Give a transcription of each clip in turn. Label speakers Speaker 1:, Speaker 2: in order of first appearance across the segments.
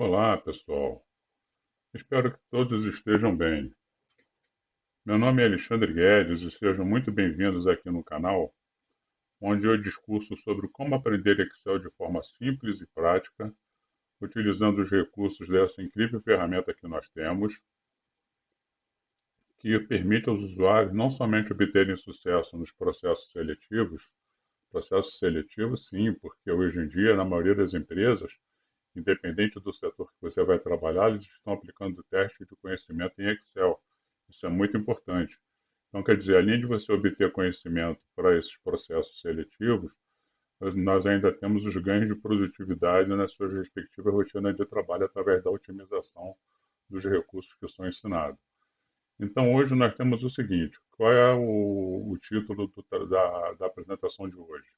Speaker 1: Olá, pessoal. Espero que todos estejam bem. Meu nome é Alexandre Guedes e sejam muito bem-vindos aqui no canal, onde eu discurso sobre como aprender Excel de forma simples e prática, utilizando os recursos dessa incrível ferramenta que nós temos, que permite aos usuários não somente obterem sucesso nos processos seletivos, sim, porque hoje em dia, na maioria das empresas, independente do setor que você vai trabalhar, eles estão aplicando teste de conhecimento em Excel. Isso é muito importante. Então, quer dizer, além de você obter conhecimento para esses processos seletivos, nós ainda temos os ganhos de produtividade nas suas respectivas rotinas de trabalho através da otimização dos recursos que são ensinados. Então, hoje nós temos o seguinte: qual é o título da apresentação de hoje?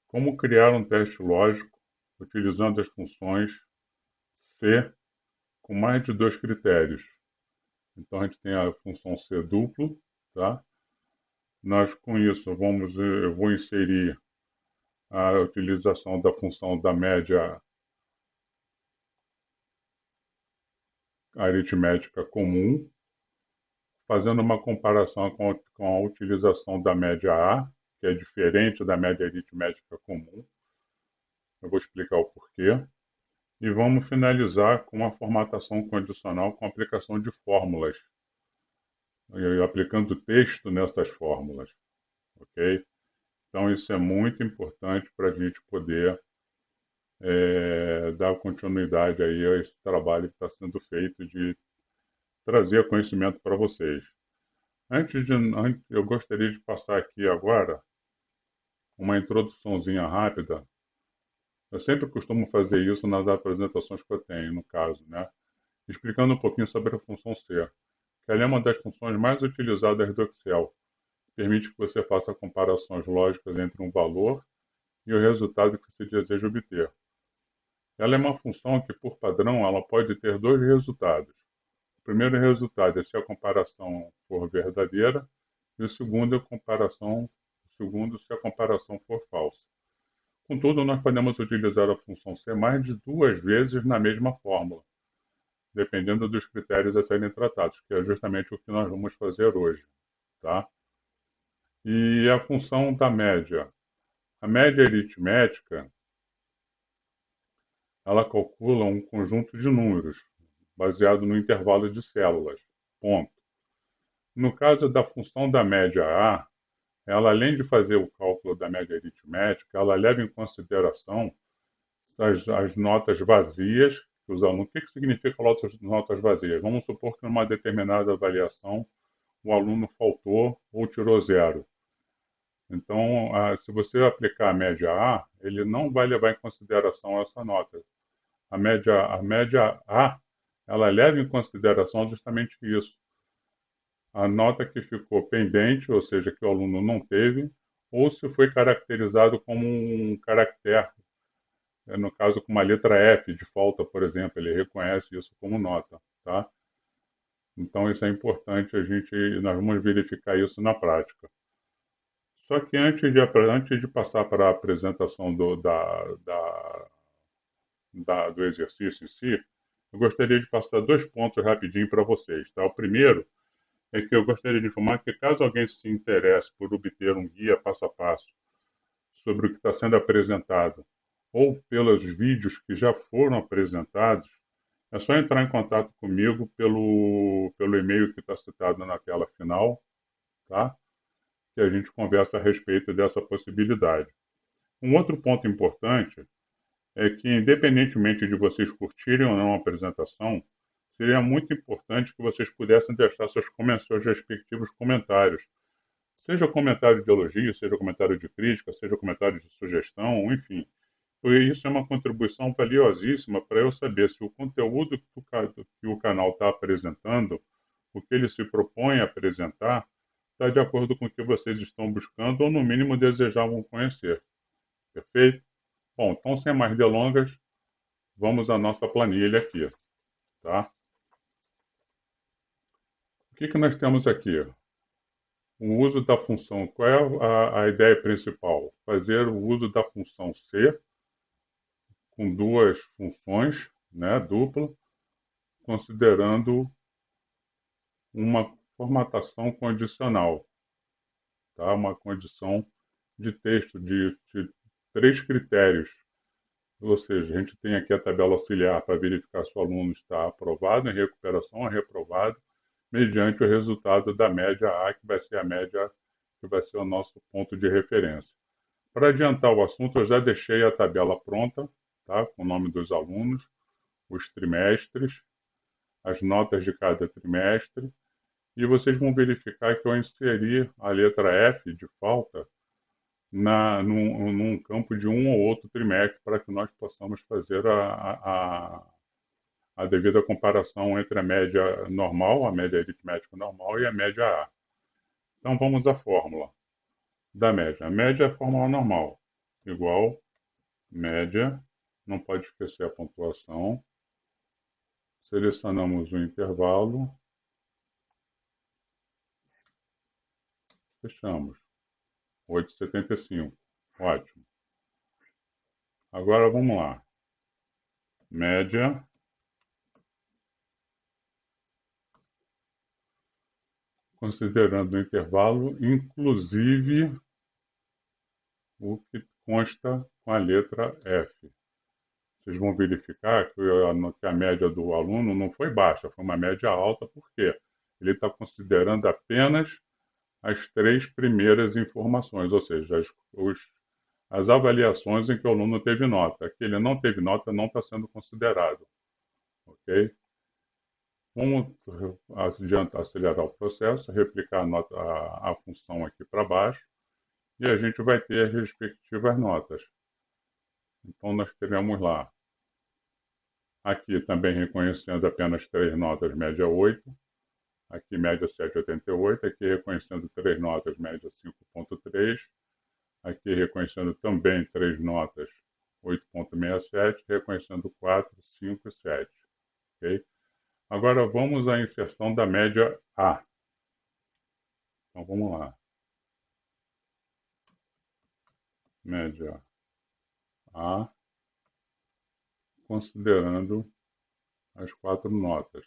Speaker 1: Como criar um teste lógico utilizando as funções C com mais de dois critérios. Então, a gente tem a função C duplo, tá? Nós, com isso, eu vou inserir a utilização da função da média aritmética comum, fazendo uma comparação com a utilização da média A, que é diferente da média aritmética comum. Eu vou explicar o porquê. E vamos finalizar com uma formatação condicional com aplicação de fórmulas, e aplicando texto nessas fórmulas, ok? Então, isso é muito importante para a gente poder dar continuidade aí a esse trabalho que está sendo feito de trazer conhecimento para vocês. Eu gostaria de passar aqui agora uma introduçãozinha rápida. Eu sempre costumo fazer isso nas apresentações que eu tenho, no caso, né? Explicando um pouquinho sobre a função C, que ela é uma das funções mais utilizadas do Excel. Permite que você faça comparações lógicas entre um valor e o resultado que você deseja obter. Ela é uma função que, por padrão, ela pode ter dois resultados. O primeiro resultado é se a comparação for verdadeira, e o segundo se a comparação for falsa. Contudo, nós podemos utilizar a função C mais de duas vezes na mesma fórmula, dependendo dos critérios a serem tratados, que é justamente o que nós vamos fazer hoje, tá? E a função da média. A média aritmética, ela calcula um conjunto de números, baseado no intervalo de células, ponto. No caso da função da média A, ela além de fazer o cálculo da média aritmética, ela leva em consideração as notas vazias que os alunos. O que significa notas vazias? Vamos supor que numa determinada avaliação o aluno faltou ou tirou zero. Então, se você aplicar a média A, ele não vai levar em consideração essa nota. A média A, ela leva em consideração justamente isso. A nota que ficou pendente, ou seja, que o aluno não teve, ou se foi caracterizado como um caractere, no caso com uma letra F de falta, por exemplo, ele reconhece isso como nota, tá? Então isso é importante nós vamos verificar isso na prática. Só que antes de passar para a apresentação do exercício em si, eu gostaria de passar dois pontos rapidinho para vocês, tá? O primeiro é que eu gostaria de informar que caso alguém se interesse por obter um guia passo a passo sobre o que está sendo apresentado ou pelos vídeos que já foram apresentados, é só entrar em contato comigo pelo e-mail que está citado na tela final, tá? Que a gente conversa a respeito dessa possibilidade. Um outro ponto importante é que, independentemente de vocês curtirem ou não a apresentação, seria muito importante que vocês pudessem deixar seus respectivos comentários. Seja comentário de elogio, seja comentário de crítica, seja comentário de sugestão, enfim. Isso é uma contribuição valiosíssima para eu saber se o conteúdo que o canal está apresentando, o que ele se propõe a apresentar, está de acordo com o que vocês estão buscando ou, no mínimo, desejavam conhecer. Perfeito? Bom, então, sem mais delongas, vamos à nossa planilha aqui, tá? O que nós temos aqui? O uso da função. Qual é a ideia principal? Fazer o uso da função C com duas funções, né, dupla, considerando uma formatação condicional, tá? Uma condição de texto de três critérios. Ou seja, a gente tem aqui a tabela auxiliar para verificar se o aluno está aprovado em recuperação ou reprovado, mediante o resultado da média A, que vai ser a média, que vai ser o nosso ponto de referência. Para adiantar o assunto, eu já deixei a tabela pronta, tá? Com o nome dos alunos, os trimestres, as notas de cada trimestre, e vocês vão verificar que eu inseri a letra F de falta num campo de um ou outro trimestre para que nós possamos fazer a devida comparação entre a média normal, a média aritmética normal e a média A. Então vamos à fórmula da média. A média é a fórmula normal, igual média, não pode esquecer a pontuação, selecionamos o intervalo, fechamos, 8,75, ótimo. Agora vamos lá, média, considerando o intervalo, inclusive o que consta com a letra F. Vocês vão verificar que a média do aluno não foi baixa, foi uma média alta, porque ele está considerando apenas as três primeiras informações, ou seja, as avaliações em que o aluno teve nota. Que ele não teve nota não está sendo considerado. Ok? Vamos acelerar o processo, replicar a função aqui para baixo, e a gente vai ter as respectivas notas. Então, nós teremos lá, aqui também reconhecendo apenas três notas, média 8, aqui média 7,88, aqui reconhecendo três notas, média 5,3, aqui reconhecendo também três notas, 8,67, reconhecendo 4, 5 e 7. Okay? Agora vamos à inserção da média A. Então vamos lá. Média A, considerando as quatro notas.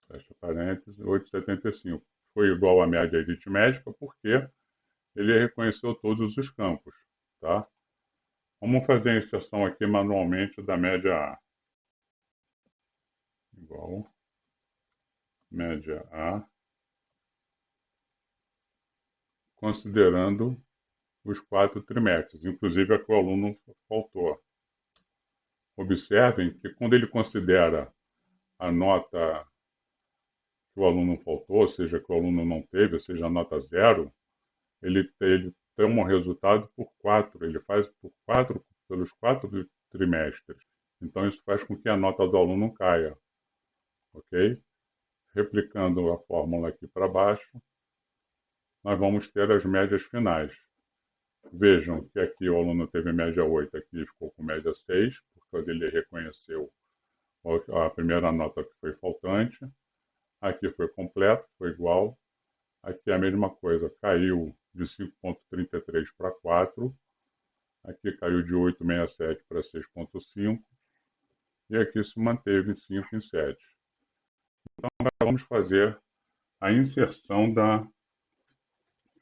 Speaker 1: Fecha parênteses, 8,75. Foi igual à média aritmética porque ele reconheceu todos os campos. Tá? Vamos fazer a inserção aqui manualmente da média A. Igual média A, considerando os quatro trimestres, inclusive a que o aluno faltou. Observem que quando ele considera a nota que o aluno faltou, ou seja, que o aluno não teve, ou seja, a nota zero, ele tem um resultado por quatro, ele faz por quatro, pelos quatro trimestres. Então, isso faz com que a nota do aluno caia, ok? Replicando a fórmula aqui para baixo, nós vamos ter as médias finais. Vejam que aqui o aluno teve média 8, aqui ficou com média 6, porque ele reconheceu a primeira nota que foi faltante. Aqui foi completo, foi igual. Aqui a mesma coisa, caiu de 5,33 para 4. Aqui caiu de 8,67 para 6,5. E aqui se manteve em 5 em 7. Então, agora vamos fazer a inserção da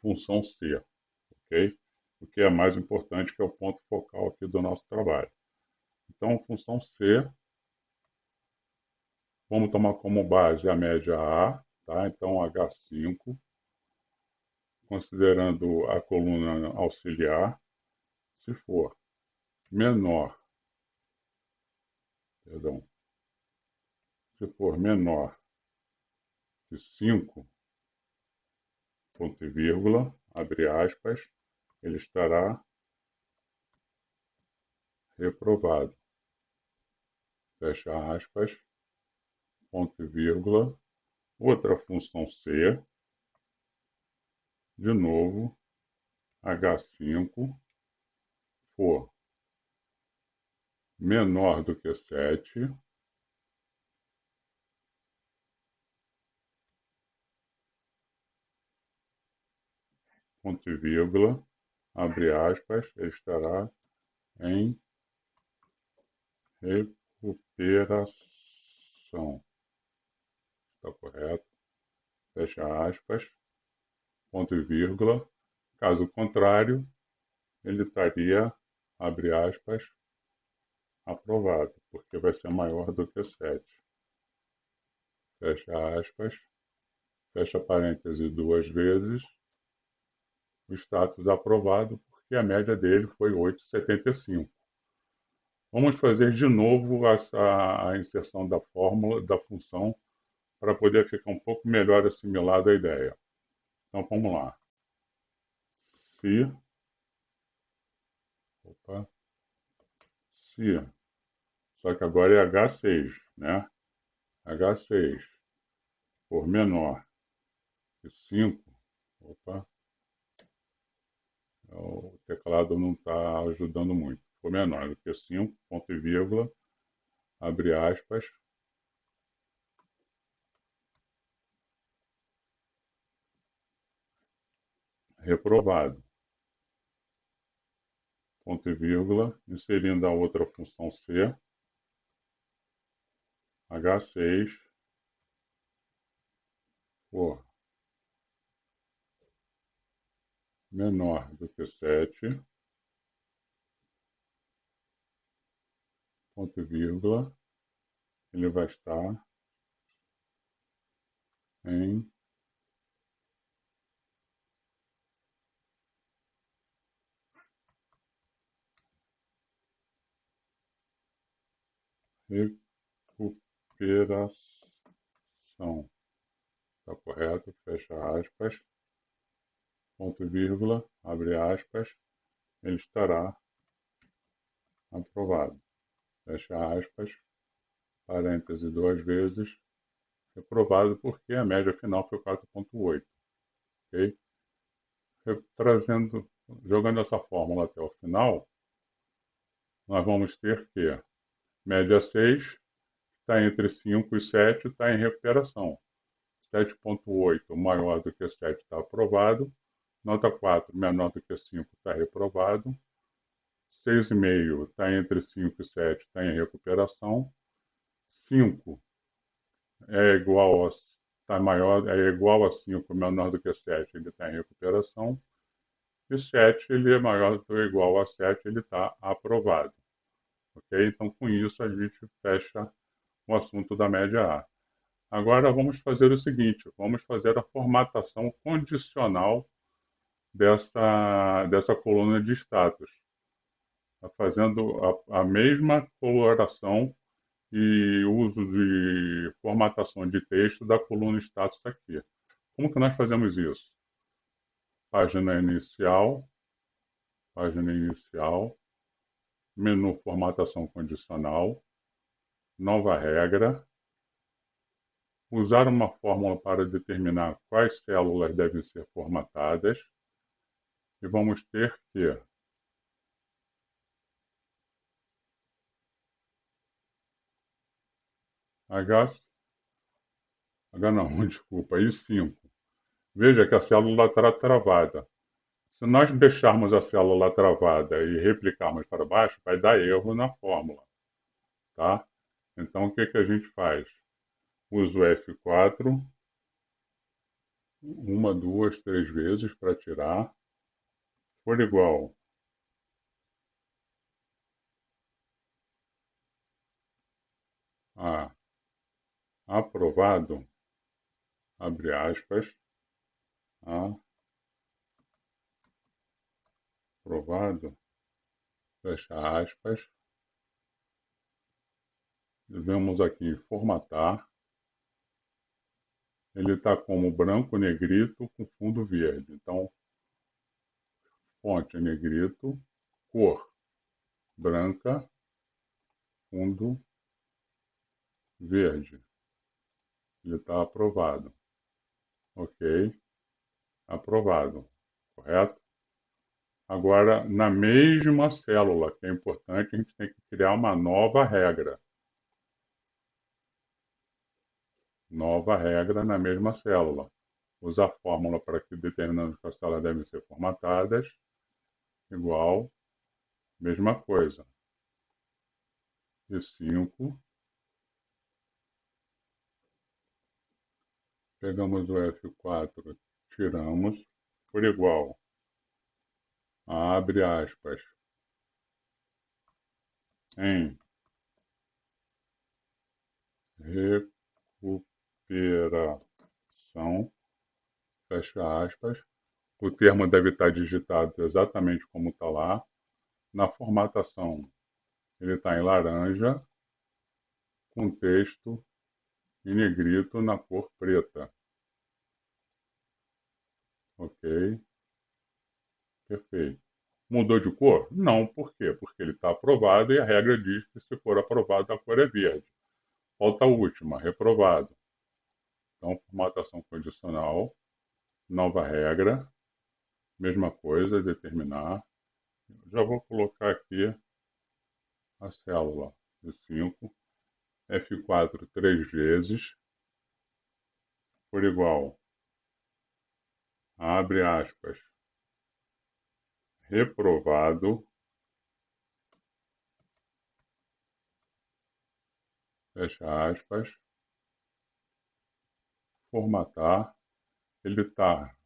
Speaker 1: função C, ok? O que é mais importante, que é o ponto focal aqui do nosso trabalho. Então, função C, vamos tomar como base a média A, tá? Então, H5, considerando a coluna auxiliar, se for menor, perdão, se for menor que 5, ponto e vírgula, abre aspas, ele estará reprovado. Fecha aspas, ponto e vírgula, outra função C, de novo, H5, for menor do que 7, ponto e vírgula, abre aspas, ele estará em recuperação. Está correto? Fecha aspas, ponto e vírgula. Caso contrário, ele estaria, abre aspas, aprovado, porque vai ser maior do que 7. Fecha aspas, fecha parêntese 2 vezes, o status aprovado, porque a média dele foi 8,75. Vamos fazer de novo a inserção da fórmula, da função, para poder ficar um pouco melhor assimilado a ideia. Então, vamos lá. Se, se, só que agora é H6, né? H6 for menor que 5, o teclado não está ajudando muito. For menor do que 5, ponto e vírgula, abre aspas, reprovado, ponto e vírgula, inserindo a outra função C, H6 for menor do que 7, ponto e vírgula, ele vai estar em recuperação. Está correto? Fecha aspas, ponto e vírgula, abre aspas, ele estará aprovado. Fecha aspas, parêntese 2 vezes, reprovado porque a média final foi 4,8. Ok? Trazendo, jogando essa fórmula até o final, nós vamos ter que média 6 está entre 5 e 7, está em recuperação. 7,8 maior do que 7 está aprovado. Nota 4 menor do que 5 está reprovado. 6,5 está entre 5 e 7, está em recuperação. 5 é igual a, está maior, é igual a 5 menor do que 7, ele está em recuperação. E 7 ele é maior do ou igual a 7, ele está aprovado. Ok? Então, com isso, a gente fecha o assunto da média A. Agora, vamos fazer o seguinte, vamos fazer a formatação condicional dessa coluna de status, fazendo a mesma coloração e uso de formatação de texto da coluna status aqui. Como que nós fazemos isso? Página inicial, menu formatação condicional, nova regra, usar uma fórmula para determinar quais células devem ser formatadas e vamos ter que H não, desculpa, I5. Veja que a célula está travada. Se nós deixarmos a célula travada e replicarmos para baixo, vai dar erro na fórmula, tá? Então, o que que a gente faz? Uso F4, uma, duas, 3 vezes para tirar. For igual a aprovado, abre aspas, aprovado, fecha aspas. Vemos aqui formatar. Ele está como branco negrito com fundo verde. Então, fonte negrito, cor branca, fundo verde. Ele está aprovado. Ok, aprovado. Correto? Agora, na mesma célula, que é importante, a gente tem que criar uma nova regra. Nova regra na mesma célula. Usa a fórmula para que determinando que as células devem ser formatadas, igual, mesma coisa. e 5. Pegamos o F4, tiramos, por igual, abre aspas, em recuperação, fecha aspas. O termo deve estar digitado exatamente como está lá. Na formatação, ele está em laranja, com texto em negrito na cor preta. Ok? Perfeito. Mudou de cor? Não, por quê? Porque ele está aprovado e a regra diz que se for aprovado a cor é verde. Falta a última, reprovado. Então, formatação condicional, nova regra, mesma coisa, determinar. Já vou colocar aqui a célula de 5, F4 três vezes, por igual, abre aspas, reprovado, fecha aspas, formatar. Ele está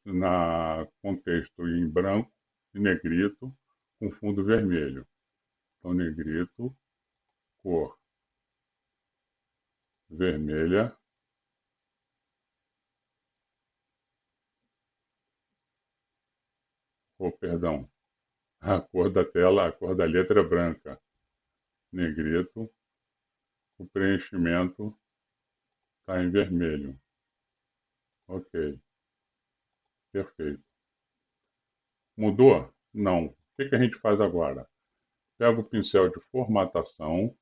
Speaker 1: na contexto em branco e negrito, com fundo vermelho. Então, negrito, cor vermelha, ou perdão, a cor da tela, a cor da letra é branca, negrito, o preenchimento está em vermelho. Ok, perfeito. Mudou? Não. O que a gente faz agora? Pega o pincel de formatação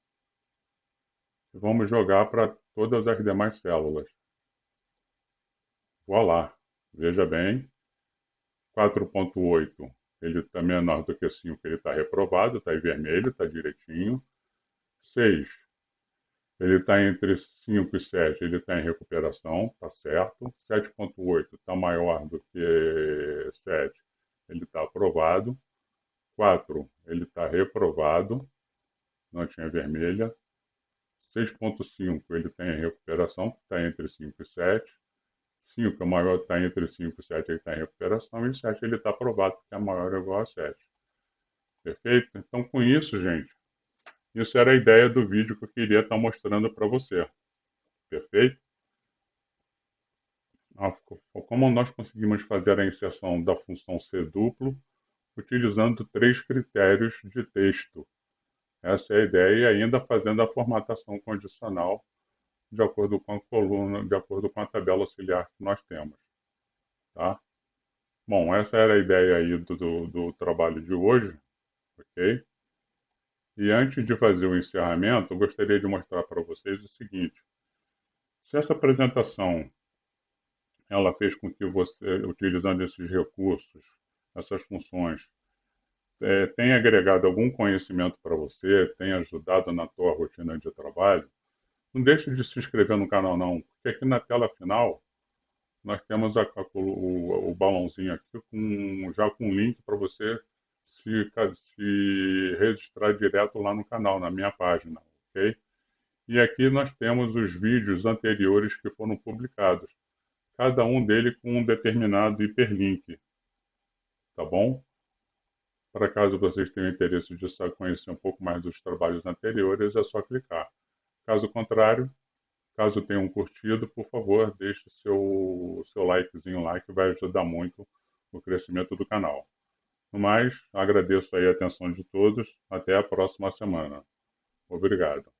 Speaker 1: e vamos jogar para todas as demais células. Voilá! Veja bem, 4.8, ele está menor do que 5, ele está reprovado, está em vermelho, está direitinho. 6, ele está entre 5 e 7, ele está em recuperação, está certo. 7.8 está maior do que 7, ele está aprovado. 4, ele está reprovado, não tinha vermelha. 6.5, ele está em recuperação, está entre 5 e 7. 5 é maior, está entre 5 e 7, ele está em recuperação. E 7 ele está aprovado, porque é maior ou igual a 7. Perfeito? Então, com isso, gente, isso era a ideia do vídeo que eu queria estar mostrando para você. Perfeito? Como nós conseguimos fazer a inserção da função C duplo utilizando 3 critérios de texto. Essa é a ideia, e ainda fazendo a formatação condicional de acordo com a coluna, de acordo com a tabela auxiliar que nós temos. Tá? Bom, essa era a ideia aí do trabalho de hoje, ok? E antes de fazer o encerramento, eu gostaria de mostrar para vocês o seguinte. Se essa apresentação ela fez com que você, utilizando esses recursos, essas funções, tenha agregado algum conhecimento para você, tenha ajudado na tua rotina de trabalho, não deixe de se inscrever no canal não, porque aqui na tela final nós temos o balãozinho aqui já com link para você se registrar direto lá no canal, na minha página, ok? E aqui nós temos os vídeos anteriores que foram publicados, cada um deles com um determinado hiperlink, tá bom? Para caso vocês tenham interesse de conhecer um pouco mais dos trabalhos anteriores, é só clicar. Caso contrário, caso tenham curtido, por favor, deixe seu likezinho lá, que vai ajudar muito no crescimento do canal. No mais, agradeço aí a atenção de todos. Até a próxima semana. Obrigado.